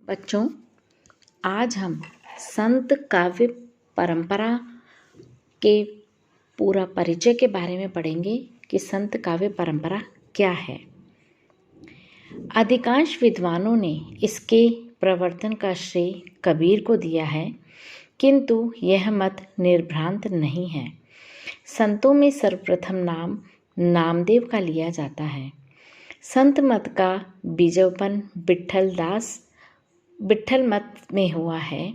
बच्चों, आज हम संत काव्य परंपरा के पूरा परिचय के बारे में पढ़ेंगे कि संत काव्य परंपरा क्या है। अधिकांश विद्वानों ने इसके प्रवर्तन का श्रेय कबीर को दिया है, किंतु यह मत निर्भ्रांत नहीं है। संतों में सर्वप्रथम नाम नामदेव का लिया जाता है। संत मत का बीजोपन विट्ठल मत में हुआ है।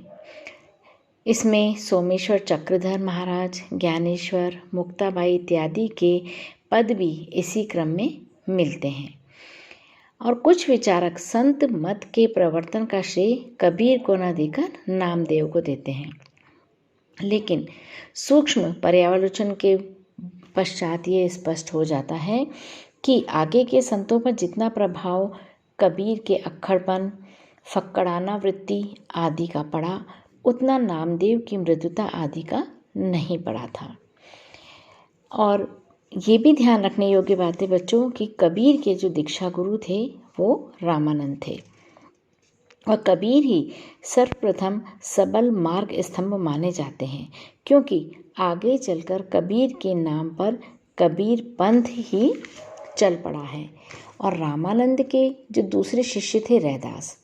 इसमें सोमेश्वर चक्रधर महाराज, ज्ञानेश्वर, मुक्ताबाई इत्यादि के पद भी इसी क्रम में मिलते हैं। और कुछ विचारक संत मत के प्रवर्तन का श्रेय कबीर को न देकर नामदेव को देते हैं, लेकिन सूक्ष्म पर्यालोचन के पश्चात ये स्पष्ट हो जाता है कि आगे के संतों पर जितना प्रभाव कबीर के अक्खड़पन, फक्कड़ाना वृत्ति आदि का पड़ा, उतना नामदेव की मृदुता आदि का नहीं पड़ा था। और ये भी ध्यान रखने योग्य बात है बच्चों कि कबीर के जो दीक्षा गुरु थे वो रामानंद थे, और कबीर ही सर्वप्रथम सबल मार्ग स्तंभ माने जाते हैं, क्योंकि आगे चलकर कबीर के नाम पर कबीर पंथ ही चल पड़ा है। और रामानंद के जो दूसरे शिष्य थे रैदास,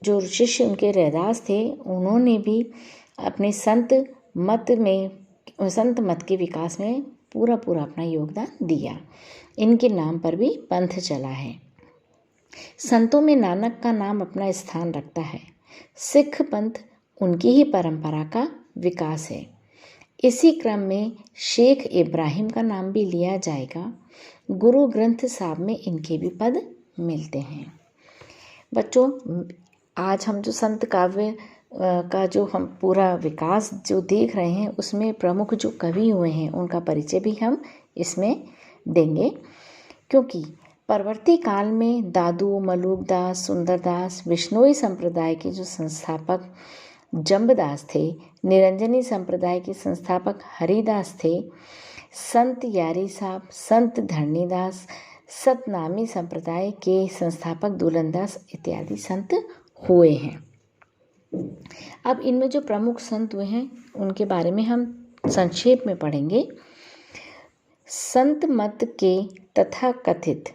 जो शिष्य उनके रैदास थे, उन्होंने भी अपने संत मत के विकास में पूरा अपना योगदान दिया। इनके नाम पर भी पंथ चला है। संतों में नानक का नाम अपना स्थान रखता है। सिख पंथ उनकी ही परंपरा का विकास है। इसी क्रम में शेख इब्राहिम का नाम भी लिया जाएगा। गुरु ग्रंथ साहब में इनके भी पद मिलते हैं। बच्चों, आज हम जो संत काव्य का जो हम पूरा विकास जो देख रहे हैं, उसमें प्रमुख जो कवि हुए हैं उनका परिचय भी हम इसमें देंगे, क्योंकि परवर्ती काल में दादू, मलूकदास, सुंदरदास, बिश्नोई संप्रदाय के जो संस्थापक जम्बदास थे, निरंजनी संप्रदाय के संस्थापक हरिदास थे, संत यारी साहब, संत धरणीदास, सतनामी संप्रदाय के संस्थापक दुलंदास इत्यादि संत हुए हैं। अब इनमें जो प्रमुख संत हुए हैं उनके बारे में हम संक्षेप में पढ़ेंगे। संत मत के तथाकथित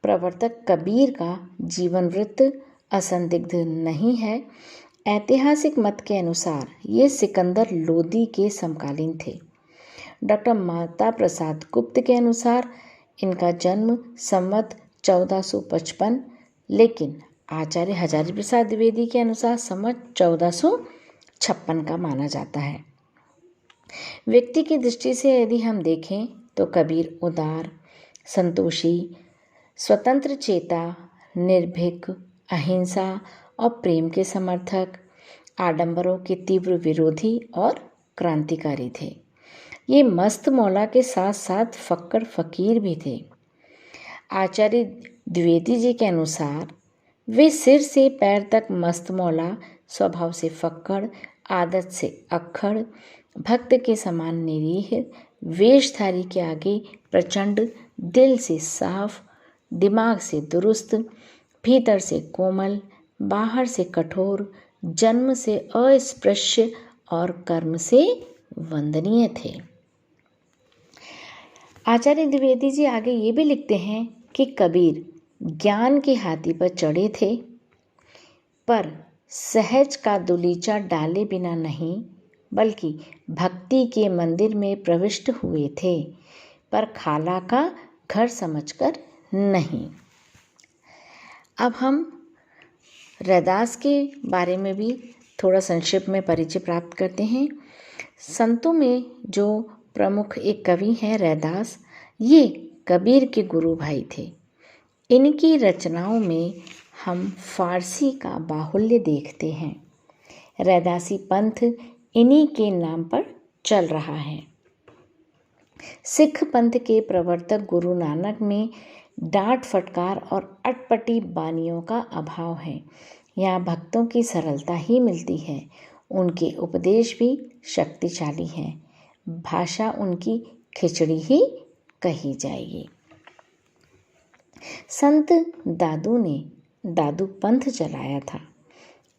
प्रवर्तक कबीर का जीवन वृत्त असंदिग्ध नहीं है। ऐतिहासिक मत के अनुसार ये सिकंदर लोदी के समकालीन थे। डॉक्टर माता प्रसाद गुप्त के अनुसार इनका जन्म संवत 1455, लेकिन आचार्य हजारी प्रसाद द्विवेदी के अनुसार संवत 1456 का माना जाता है। व्यक्ति की दृष्टि से यदि हम देखें तो कबीर उदार, संतोषी, स्वतंत्र चेता, निर्भीक, अहिंसा और प्रेम के समर्थक, आडंबरों के तीव्र विरोधी और क्रांतिकारी थे। ये मस्त मौला के साथ साथ फक्कड़ फकीर भी थे। आचार्य द्विवेदी जी के अनुसार वे सिर से पैर तक मस्त मौला, स्वभाव से फक्कड़, आदत से अक्खड़, भक्त के समान निरीह, वेशधारी के आगे प्रचंड, दिल से साफ, दिमाग से दुरुस्त, भीतर से कोमल, बाहर से कठोर, जन्म से अस्पृश्य और कर्म से वंदनीय थे। आचार्य द्विवेदी जी आगे ये भी लिखते हैं कि कबीर ज्ञान के हाथी पर चढ़े थे, पर सहज का दुलीचा डाले बिना नहीं, बल्कि भक्ति के मंदिर में प्रविष्ट हुए थे, पर खाला का घर समझकर नहीं। अब हम रैदास के बारे में भी थोड़ा संक्षेप में परिचय प्राप्त करते हैं। संतों में जो प्रमुख एक कवि हैं रैदास, ये कबीर के गुरु भाई थे। इनकी रचनाओं में हम फारसी का बाहुल्य देखते हैं। रैदासी पंथ इन्हीं के नाम पर चल रहा है। सिख पंथ के प्रवर्तक गुरु नानक में डांट फटकार और अटपटी बानियों का अभाव है। यहाँ भक्तों की सरलता ही मिलती है। उनके उपदेश भी शक्तिशाली हैं। भाषा उनकी खिचड़ी ही कही जाएगी। संत दादू ने दादू पंथ चलाया था।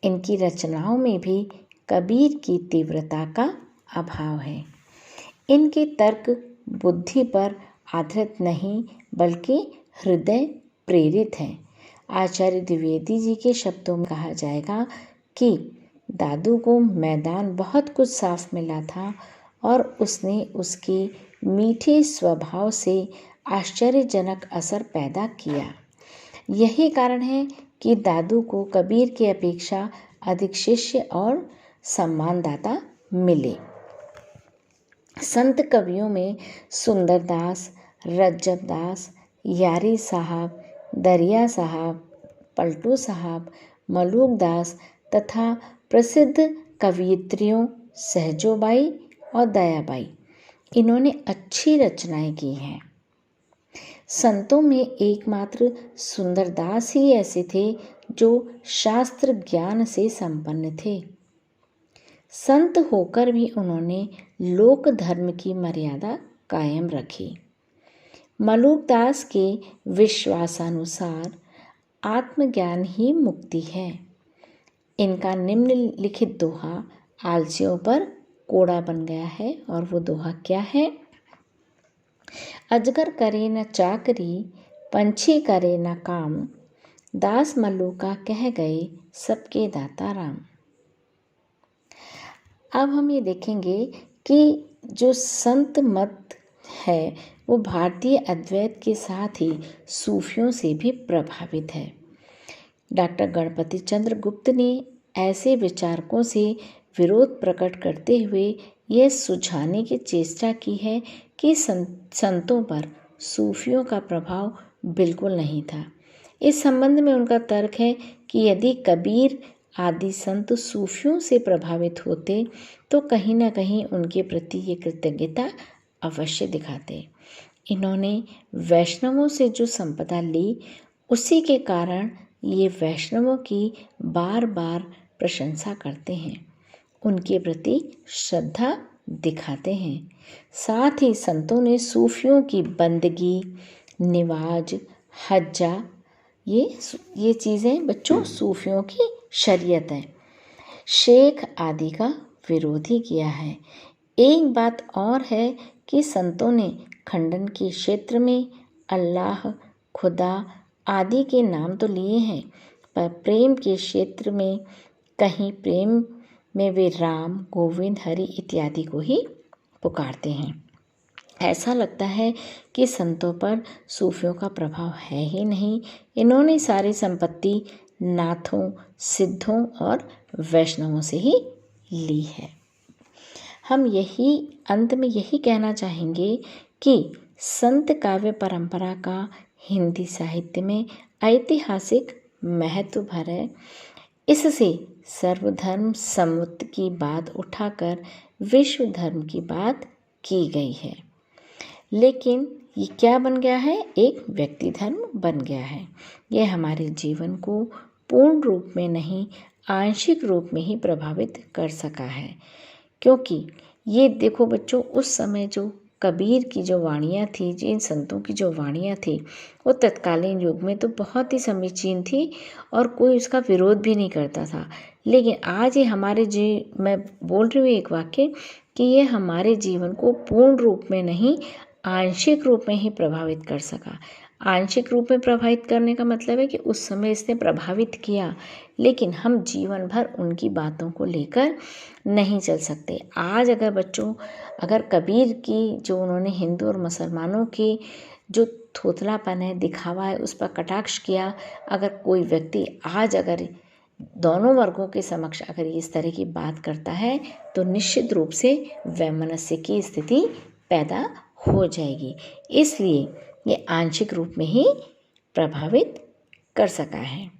इनकी रचनाओं में भी कबीर की तीव्रता का अभाव है। इनके तर्क बुद्धि पर आधारित नहीं बल्कि हृदय प्रेरित हैं। आचार्य द्विवेदी जी के शब्दों में कहा जाएगा कि दादू को मैदान बहुत कुछ साफ मिला था और उसने उसके मीठे स्वभाव से आश्चर्यजनक असर पैदा किया। यही कारण है कि दादू को कबीर की अपेक्षा अधिक शिष्य और सम्मानदाता मिले। संत कवियों में सुंदरदास, रज्जबदास, यारी साहब, दरिया साहब, पलटू साहब, मलूकदास तथा प्रसिद्ध कवयित्रियों सहजोबाई और दयाबाई, इन्होंने अच्छी रचनाएं की हैं। संतों में एकमात्र सुंदरदास ही ऐसे थे जो शास्त्र ज्ञान से संपन्न थे। संत होकर भी उन्होंने लोक धर्म की मर्यादा कायम रखी। मलूकदास के विश्वासानुसार आत्मज्ञान ही मुक्ति है। इनका निम्नलिखित दोहा आलसियों पर कोड़ा बन गया है और वो दोहा क्या है? अजगर करे न चाकरी, पंछी करे न काम, दास मल्लूका कह गए सबके दाता राम। अब हम ये देखेंगे कि जो संत मत है वो भारतीय अद्वैत के साथ ही सूफियों से भी प्रभावित है। डॉक्टर गणपति चंद्र गुप्त ने ऐसे विचारकों से विरोध प्रकट करते हुए यह सुझाने की चेष्टा की है कि संतों पर सूफियों का प्रभाव बिल्कुल नहीं था। इस संबंध में उनका तर्क है कि यदि कबीर आदि संत सूफियों से प्रभावित होते तो कहीं ना कहीं उनके प्रति ये कृतज्ञता अवश्य दिखाते। इन्होंने वैष्णवों से जो संपदा ली उसी के कारण ये वैष्णवों की बार बार प्रशंसा करते हैं, उनके प्रति श्रद्धा दिखाते हैं। साथ ही संतों ने सूफियों की बंदगी, निवाज, हज्जा, ये चीज़ें बच्चों सूफियों की शरीयत है, शेख आदि का विरोध ही किया है। एक बात और है कि संतों ने खंडन के क्षेत्र में अल्लाह, खुदा आदि के नाम तो लिए हैं, पर प्रेम के क्षेत्र में कहीं प्रेम में वे राम, गोविंद, हरि इत्यादि को ही पुकारते हैं। ऐसा लगता है कि संतों पर सूफियों का प्रभाव है ही नहीं। इन्होंने सारी संपत्ति नाथों, सिद्धों और वैष्णवों से ही ली है। हम अंत में यही कहना चाहेंगे कि संत काव्य परंपरा का हिंदी साहित्य में ऐतिहासिक महत्व है। इससे सर्वधर्म सम्मत की बात उठाकर विश्व धर्म की बात की गई है, लेकिन ये क्या बन गया है? एक व्यक्ति धर्म बन गया है। यह हमारे जीवन को पूर्ण रूप में नहीं, आंशिक रूप में ही प्रभावित कर सका है। क्योंकि ये देखो बच्चों, उस समय जो कबीर की जो वाणियाँ थी, जिन संतों की जो वाणियाँ थी, वो तत्कालीन युग में तो बहुत ही समीचीन थी और कोई उसका विरोध भी नहीं करता था। लेकिन आज ये मैं बोल रही हूँ एक वाक्य कि ये हमारे जीवन को पूर्ण रूप में नहीं, आंशिक रूप में ही प्रभावित कर सका। आंशिक रूप में प्रभावित करने का मतलब है कि उस समय इसने प्रभावित किया, लेकिन हम जीवन भर उनकी बातों को लेकर नहीं चल सकते। आज अगर कबीर की जो उन्होंने हिंदू और मुसलमानों की जो थोथलापन है, दिखावा है, उस पर कटाक्ष किया, अगर कोई व्यक्ति आज अगर दोनों वर्गों के समक्ष अगर इस तरह की बात करता है तो निश्चित रूप से वैमनस्य की स्थिति पैदा हो जाएगी। इसलिए ये आंशिक रूप में ही प्रभावित कर सका है।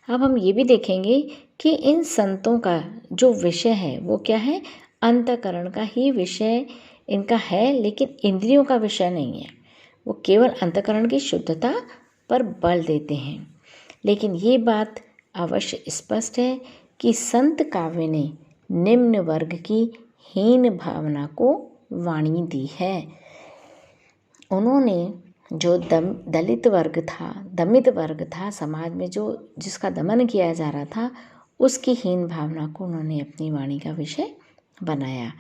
अब हम ये भी देखेंगे कि इन संतों का जो विषय है वो क्या है? अंतःकरण का ही विषय इनका है, लेकिन इंद्रियों का विषय नहीं है। वो केवल अंतःकरण की शुद्धता पर बल देते हैं। लेकिन ये बात अवश्य स्पष्ट है कि संत काव्य ने निम्न वर्ग की हीन भावना को वाणी दी है। उन्होंने जो दलित वर्ग था, दमित वर्ग था समाज में, जो जिसका दमन किया जा रहा था, उसकी हीन भावना को उन्होंने अपनी वाणी का विषय बनाया,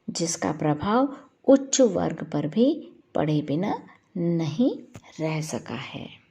जिसका प्रभाव उच्च वर्ग पर भी पड़े बिना नहीं रह सका है।